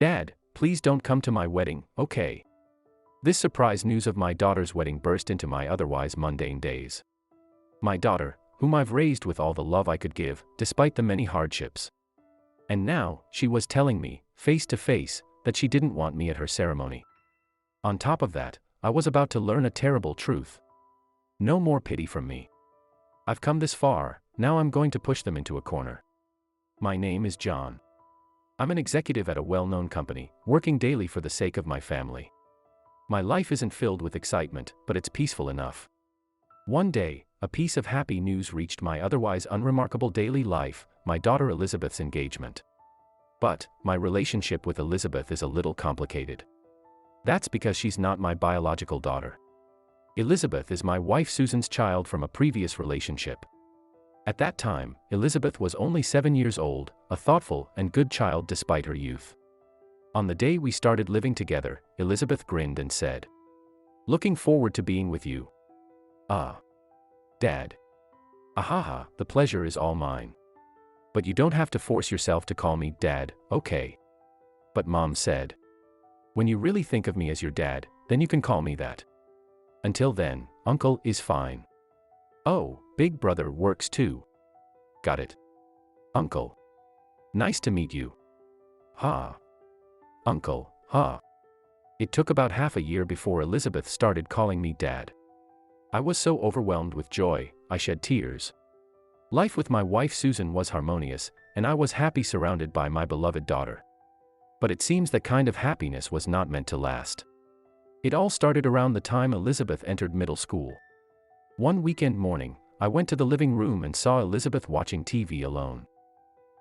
Dad, please don't come to my wedding, okay? This surprise news of my daughter's wedding burst into my otherwise mundane days. My daughter, whom I've raised with all the love I could give, despite the many hardships. And now, she was telling me, face to face, that she didn't want me at her ceremony. On top of that, I was about to learn a terrible truth. No more pity from me. I've come this far, now I'm going to push them into a corner. My name is John. I'm an executive at a well-known company, working daily for the sake of my family. My life isn't filled with excitement, but it's peaceful enough. One day, a piece of happy news reached my otherwise unremarkable daily life, my daughter Elizabeth's engagement. But, my relationship with Elizabeth is a little complicated. That's because she's not my biological daughter. Elizabeth is my wife Susan's child from a previous relationship. At that time, Elizabeth was only 7 years old, a thoughtful and good child despite her youth. On the day we started living together, Elizabeth grinned and said, "Looking forward to being with you." "Ah. Dad." "Ahaha, the pleasure is all mine. But you don't have to force yourself to call me Dad, okay?" "But Mom said, when you really think of me as your dad, then you can call me that. Until then, Uncle is fine." "Oh, Big Brother works too." "Got it. Uncle. Nice to meet you." "Ha. Uncle, ha." It took about half a year before Elizabeth started calling me Dad. I was so overwhelmed with joy, I shed tears. Life with my wife Susan was harmonious, and I was happy surrounded by my beloved daughter. But it seems that kind of happiness was not meant to last. It all started around the time Elizabeth entered middle school. One weekend morning, I went to the living room and saw Elizabeth watching TV alone.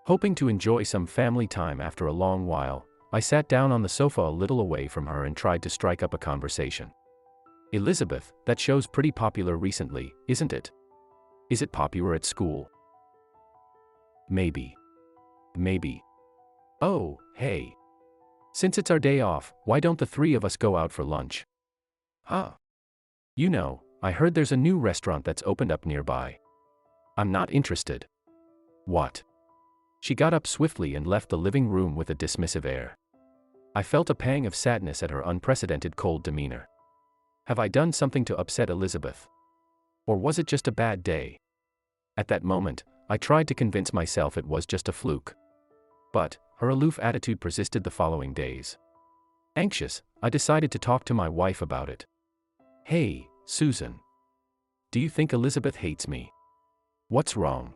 Hoping to enjoy some family time after a long while, I sat down on the sofa a little away from her and tried to strike up a conversation. "Elizabeth, that show's pretty popular recently, isn't it? Is it popular at school?" "Maybe. Maybe." "Oh, hey. Since it's our day off, why don't the three of us go out for lunch?" "Huh. You know, I heard there's a new restaurant that's opened up nearby." "I'm not interested." "What?" She got up swiftly and left the living room with a dismissive air. I felt a pang of sadness at her unprecedented cold demeanor. Have I done something to upset Elizabeth? Or was it just a bad day? At that moment, I tried to convince myself it was just a fluke. But, her aloof attitude persisted the following days. Anxious, I decided to talk to my wife about it. "Hey, Susan. Do you think Elizabeth hates me? What's wrong?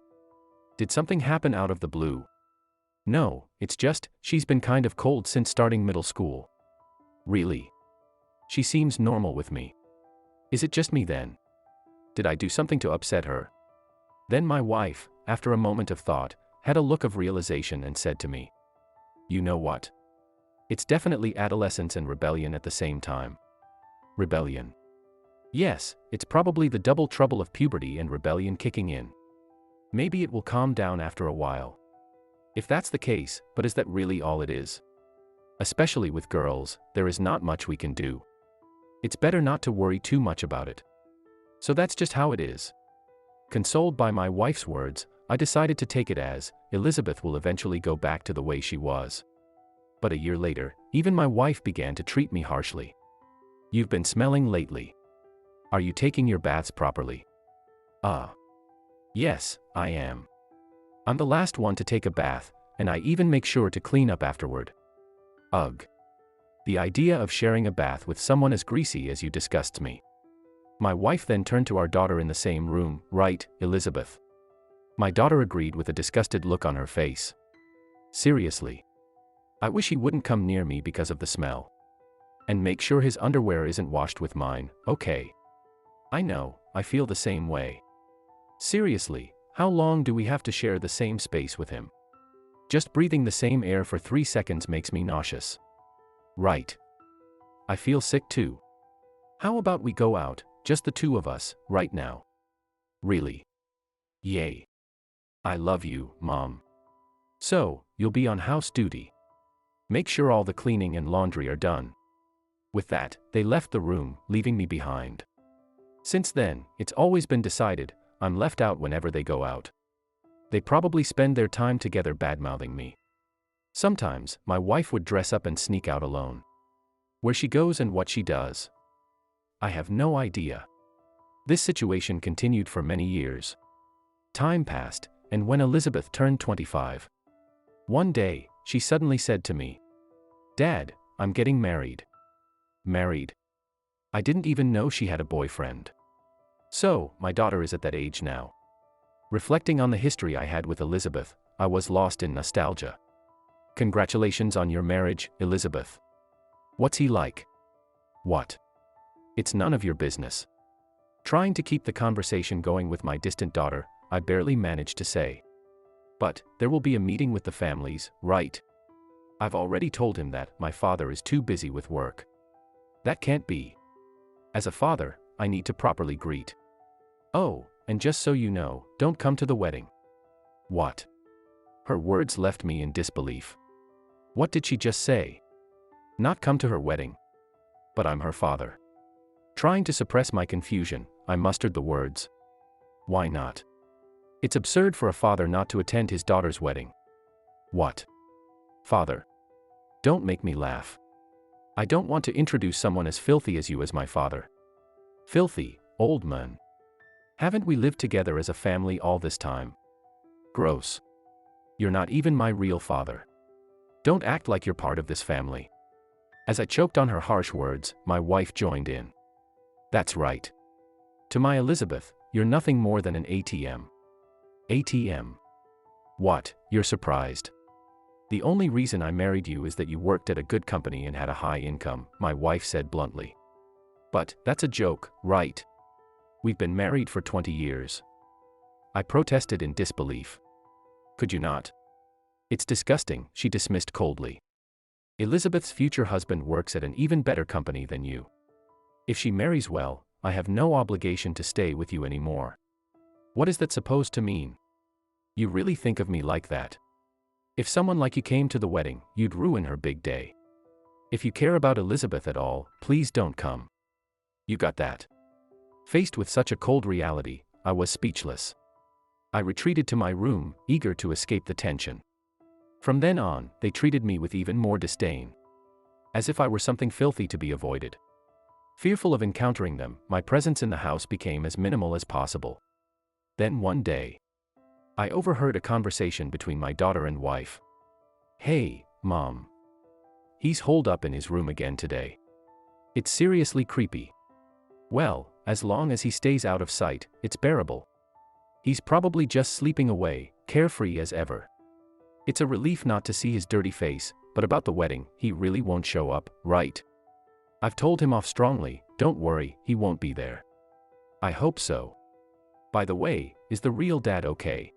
Did something happen out of the blue?" "No, it's just, she's been kind of cold since starting middle school." "Really? She seems normal with me. Is it just me then? Did I do something to upset her?" Then my wife, after a moment of thought, had a look of realization and said to me, "You know what? It's definitely adolescence and rebellion at the same time." "Rebellion?" "Yes, it's probably the double trouble of puberty and rebellion kicking in. Maybe it will calm down after a while." If that's the case, but is that really all it is? Especially with girls, there is not much we can do. It's better not to worry too much about it. So that's just how it is. Consoled by my wife's words, I decided to take it as, Elizabeth will eventually go back to the way she was. But a year later, even my wife began to treat me harshly. "You've been smelling lately. Are you taking your baths properly?" Yes, I am. I'm the last one to take a bath, and I even make sure to clean up afterward." Ugh. The idea of sharing a bath with someone as greasy as you disgusts me. My wife then turned to our daughter in the same room. "Right, Elizabeth?" My daughter agreed with a disgusted look on her face. "Seriously? I wish he wouldn't come near me because of the smell. And make sure his underwear isn't washed with mine, okay? I know, I feel the same way. Seriously, how long do we have to share the same space with him? Just breathing the same air for 3 seconds makes me nauseous." "Right. I feel sick too. How about we go out, just the two of us, right now?" "Really? Yay. I love you, Mom. So, you'll be on house duty. Make sure all the cleaning and laundry are done." With that, they left the room, leaving me behind. Since then, it's always been decided, I'm left out whenever they go out. They probably spend their time together badmouthing me. Sometimes, my wife would dress up and sneak out alone. Where she goes and what she does, I have no idea. This situation continued for many years. Time passed, and when Elizabeth turned 25, one day, she suddenly said to me, "Dad, I'm getting married." Married? I didn't even know she had a boyfriend. So, my daughter is at that age now. Reflecting on the history I had with Elizabeth, I was lost in nostalgia. "Congratulations on your marriage, Elizabeth. What's he like?" "What? It's none of your business." Trying to keep the conversation going with my distant daughter, I barely managed to say, "But, there will be a meeting with the families, right? I've already told him that my father is too busy with work. That can't be. As a father, I need to properly greet. Oh, and just so you know, don't come to the wedding." "What?" Her words left me in disbelief. What did she just say? Not come to her wedding? But I'm her father. Trying to suppress my confusion, I mustered the words. "Why not? It's absurd for a father not to attend his daughter's wedding." "What? Father? Don't make me laugh. I don't want to introduce someone as filthy as you as my father." "Filthy, old man? Haven't we lived together as a family all this time? Gross. You're not even my real father. Don't act like you're part of this family." As I choked on her harsh words, my wife joined in. "That's right. To my Elizabeth, you're nothing more than an ATM. ATM? What, you're surprised? The only reason I married you is that you worked at a good company and had a high income," my wife said bluntly. "But, that's a joke, right? We've been married for 20 years. I protested in disbelief. "Could you not? It's disgusting," she dismissed coldly. "Elizabeth's future husband works at an even better company than you. If she marries well, I have no obligation to stay with you anymore. What is that supposed to mean? You really think of me like that? If someone like you came to the wedding, you'd ruin her big day. If you care about Elizabeth at all, please don't come. You got that?" Faced with such a cold reality, I was speechless. I retreated to my room, eager to escape the tension. From then on, they treated me with even more disdain. As if I were something filthy to be avoided. Fearful of encountering them, my presence in the house became as minimal as possible. Then one day, I overheard a conversation between my daughter and wife. "Hey, Mom. He's holed up in his room again today. It's seriously creepy. Well, as long as he stays out of sight, it's bearable. He's probably just sleeping away, carefree as ever. It's a relief not to see his dirty face, but about the wedding, he really won't show up, right? I've told him off strongly, don't worry, he won't be there. I hope so. By the way, is the real dad okay?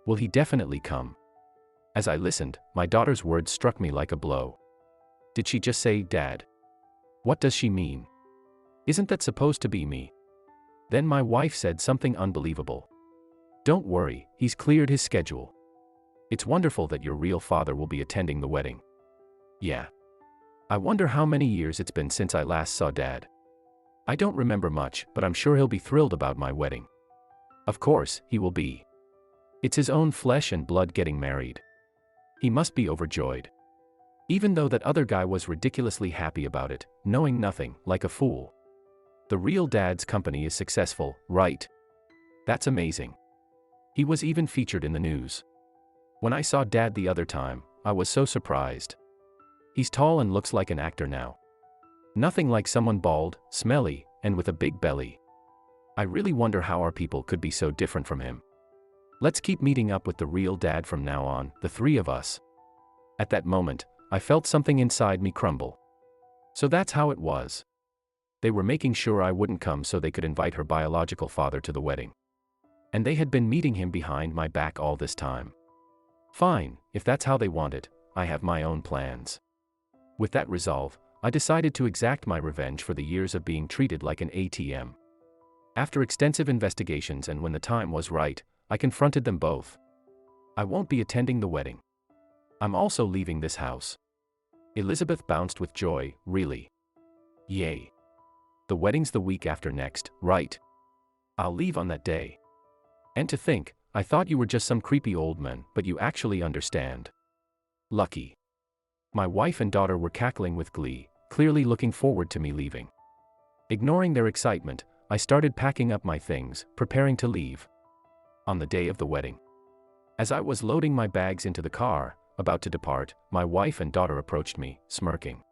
Will he definitely come?" As I listened, my daughter's words struck me like a blow. Did she just say, "Dad"? What does she mean? Isn't that supposed to be me? Then my wife said something unbelievable. "Don't worry, he's cleared his schedule. It's wonderful that your real father will be attending the wedding." Yeah. I wonder how many years it's been since I last saw Dad. I don't remember much, but I'm sure he'll be thrilled about my wedding. Of course, he will be. It's his own flesh and blood getting married. He must be overjoyed. Even though that other guy was ridiculously happy about it, knowing nothing, like a fool. The real Dad's company is successful, right? That's amazing. He was even featured in the news. When I saw Dad the other time, I was so surprised. He's tall and looks like an actor now. Nothing like someone bald, smelly, and with a big belly. I really wonder how our people could be so different from him. Let's keep meeting up with the real Dad from now on, the three of us. At that moment, I felt something inside me crumble. So that's how it was. They were making sure I wouldn't come so they could invite her biological father to the wedding. And they had been meeting him behind my back all this time. Fine, if that's how they want it, I have my own plans. With that resolve, I decided to exact my revenge for the years of being treated like an ATM. After extensive investigations and when the time was right, I confronted them both. I won't be attending the wedding. I'm also leaving this house. Elizabeth bounced with joy, really. Yay. The wedding's the week after next, right? I'll leave on that day. And to think, I thought you were just some creepy old man, but you actually understand. Lucky. My wife and daughter were cackling with glee, clearly looking forward to me leaving. Ignoring their excitement, I started packing up my things, preparing to leave. On the day of the wedding. As I was loading my bags into the car, about to depart, my wife and daughter approached me, smirking.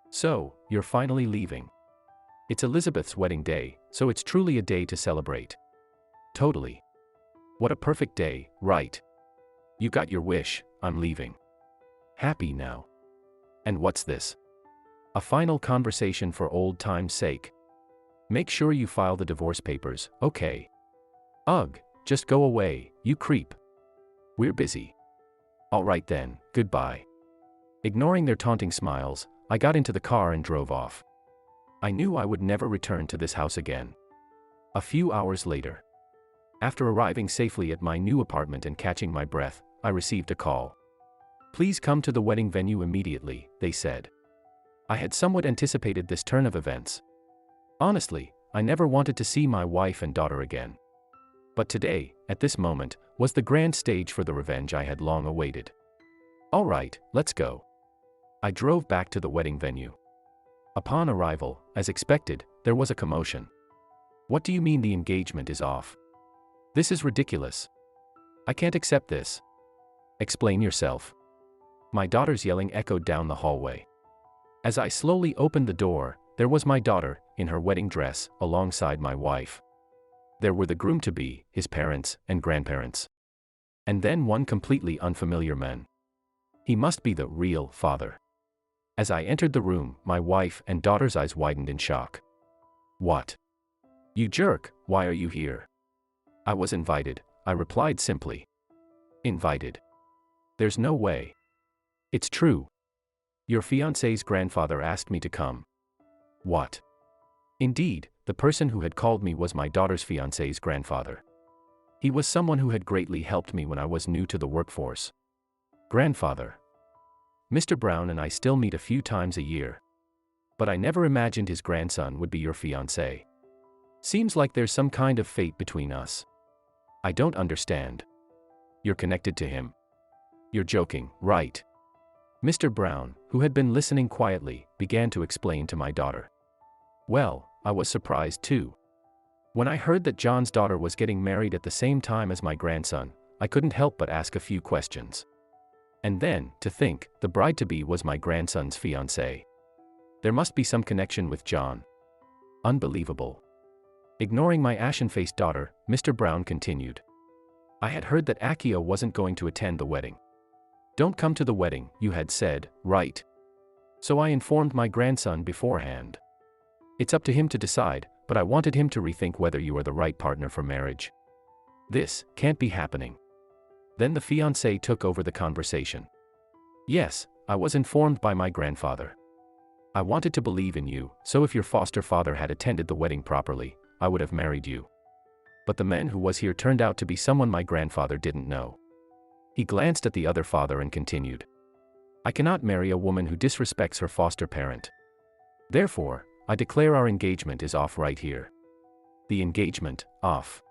"So, you're finally leaving. It's Elizabeth's wedding day, so it's truly a day to celebrate." "Totally. What a perfect day, right? You got your wish, I'm leaving. Happy now." "And what's this?" "A final conversation for old time's sake. Make sure you file the divorce papers, okay?" "Ugh, just go away, you creep. We're busy." "All right then, goodbye." Ignoring their taunting smiles, I got into the car and drove off. I knew I would never return to this house again. A few hours later, after arriving safely at my new apartment and catching my breath, I received a call. "Please come to the wedding venue immediately," they said. I had somewhat anticipated this turn of events. Honestly, I never wanted to see my wife and daughter again. But today, at this moment, was the grand stage for the revenge I had long awaited. "All right, let's go." I drove back to the wedding venue. Upon arrival, as expected, there was a commotion. "What do you mean the engagement is off? This is ridiculous. I can't accept this." "Explain yourself." My daughter's yelling echoed down the hallway. As I slowly opened the door, there was my daughter, in her wedding dress, alongside my wife. There were the groom-to-be, his parents, and grandparents. And then one completely unfamiliar man. He must be the real father. As I entered the room, my wife and daughter's eyes widened in shock. "What? You jerk, why are you here?" "I was invited," I replied simply. "Invited? There's no way." "It's true. Your fiancé's grandfather asked me to come." "What?" Indeed, the person who had called me was my daughter's fiancé's grandfather. He was someone who had greatly helped me when I was new to the workforce. "Grandfather. Mr. Brown and I still meet a few times a year. But I never imagined his grandson would be your fiancé. Seems like there's some kind of fate between us." "I don't understand." "You're connected to him. You're joking, right?" Mr. Brown, who had been listening quietly, began to explain to my daughter. Well, I was surprised too. When I heard that John's daughter was getting married at the same time as my grandson, I couldn't help but ask a few questions. And then, to think, the bride-to-be was my grandson's fiancée. There must be some connection with John. Unbelievable. Ignoring my ashen-faced daughter, Mr. Brown continued. "I had heard that Akio wasn't going to attend the wedding. Don't come to the wedding, you had said, right? So I informed my grandson beforehand. It's up to him to decide, but I wanted him to rethink whether you are the right partner for marriage. This can't be happening." Then the fiancé took over the conversation. "Yes, I was informed by my grandfather. I wanted to believe in you, so if your foster father had attended the wedding properly, I would have married you. But the man who was here turned out to be someone my grandfather didn't know." He glanced at the other father and continued. "I cannot marry a woman who disrespects her foster parent. Therefore, I declare our engagement is off right here." The engagement, off.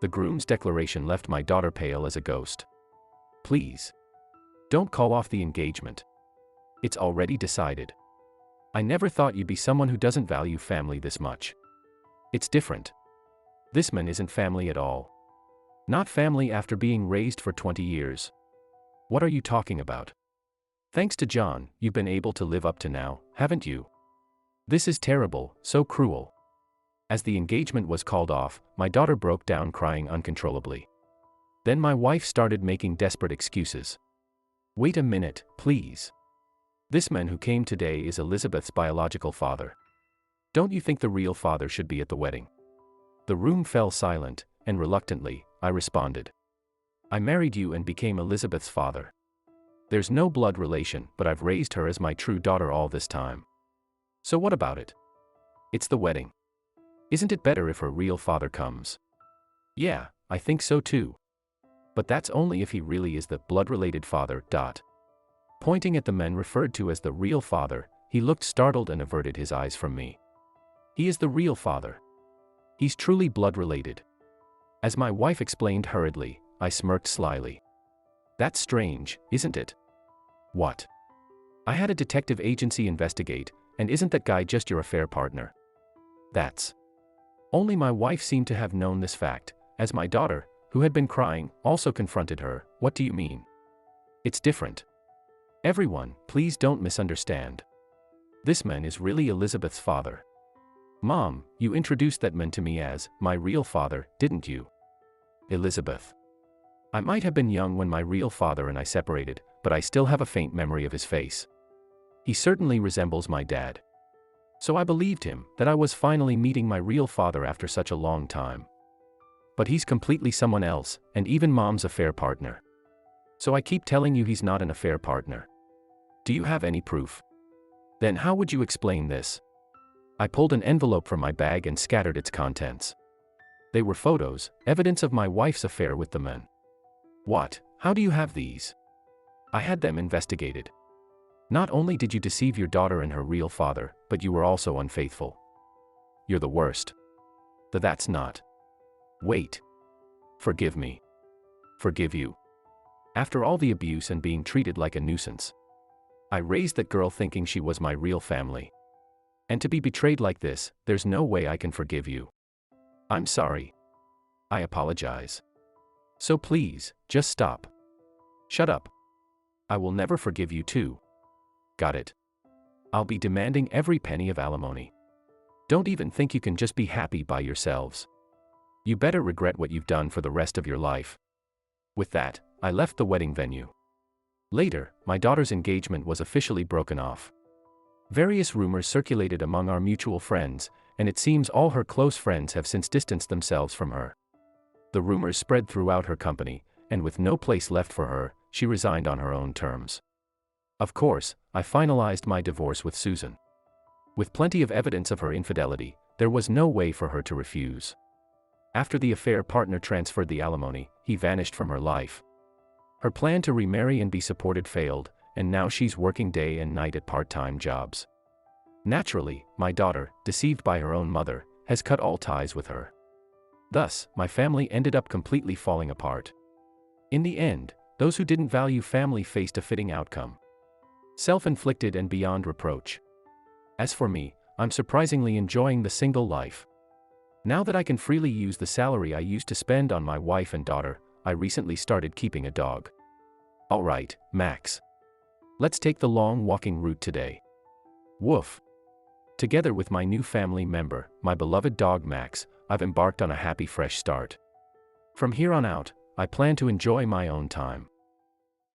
The groom's declaration left my daughter pale as a ghost. "Please. Don't call off the engagement. It's already decided. I never thought you'd be someone who doesn't value family this much. It's different. This man isn't family at all. Not family after being raised for 20 years. What are you talking about? Thanks to John, you've been able to live up to now, haven't you? This is terrible, so cruel." As the engagement was called off, my daughter broke down crying uncontrollably. Then my wife started making desperate excuses. "Wait a minute, please. This man who came today is Elizabeth's biological father. Don't you think the real father should be at the wedding?" The room fell silent, and reluctantly, I responded. "I married you and became Elizabeth's father. There's no blood relation, but I've raised her as my true daughter all this time. So what about it? It's the wedding. Isn't it better if her real father comes?" "Yeah, I think so too. But that's only if he really is the blood-related father. Pointing at the man referred to as the real father, he looked startled and averted his eyes from me. "He is the real father. He's truly blood-related." As my wife explained hurriedly, I smirked slyly. "That's strange, isn't it? What? I had a detective agency investigate, and isn't that guy just your affair partner? That's. Only my wife seemed to have known this fact, as my daughter, who had been crying, also confronted her. What do you mean? It's different. Everyone, please don't misunderstand. This man is really Elizabeth's father. Mom, you introduced that man to me as my real father, didn't you? Elizabeth. I might have been young when my real father and I separated, but I still have a faint memory of his face. He certainly resembles my dad. So I believed him, that I was finally meeting my real father after such a long time. But he's completely someone else, and even Mom's affair partner. So I keep telling you he's not an affair partner. Do you have any proof? Then how would you explain this? I pulled an envelope from my bag and scattered its contents. They were photos, evidence of my wife's affair with the man. What? How do you have these? I had them investigated. Not only did you deceive your daughter and her real father, but you were also unfaithful. You're the worst. That's not. Wait. Forgive me. Forgive you. After all the abuse and being treated like a nuisance. I raised that girl thinking she was my real family. And to be betrayed like this, there's no way I can forgive you. I'm sorry. I apologize. So please, just stop. Shut up. I will never forgive you too. Got it? I'll be demanding every penny of alimony. Don't even think you can just be happy by yourselves. You better regret what you've done for the rest of your life. With that, I left the wedding venue. Later, my daughter's engagement was officially broken off. Various rumors circulated among our mutual friends, and it seems all her close friends have since distanced themselves from her. The rumors spread throughout her company, and with no place left for her, she resigned on her own terms. Of course, I finalized my divorce with Susan. With plenty of evidence of her infidelity, there was no way for her to refuse. After the affair partner transferred the alimony, he vanished from her life. Her plan to remarry and be supported failed, and now she's working day and night at part-time jobs. Naturally, my daughter, deceived by her own mother, has cut all ties with her. Thus, my family ended up completely falling apart. In the end, those who didn't value family faced a fitting outcome. Self-inflicted and beyond reproach. As for me, I'm surprisingly enjoying the single life. Now that I can freely use the salary I used to spend on my wife and daughter, I recently started keeping a dog. Alright, Max. Let's take the long walking route today. Woof. Together with my new family member, my beloved dog Max, I've embarked on a happy fresh start. From here on out, I plan to enjoy my own time.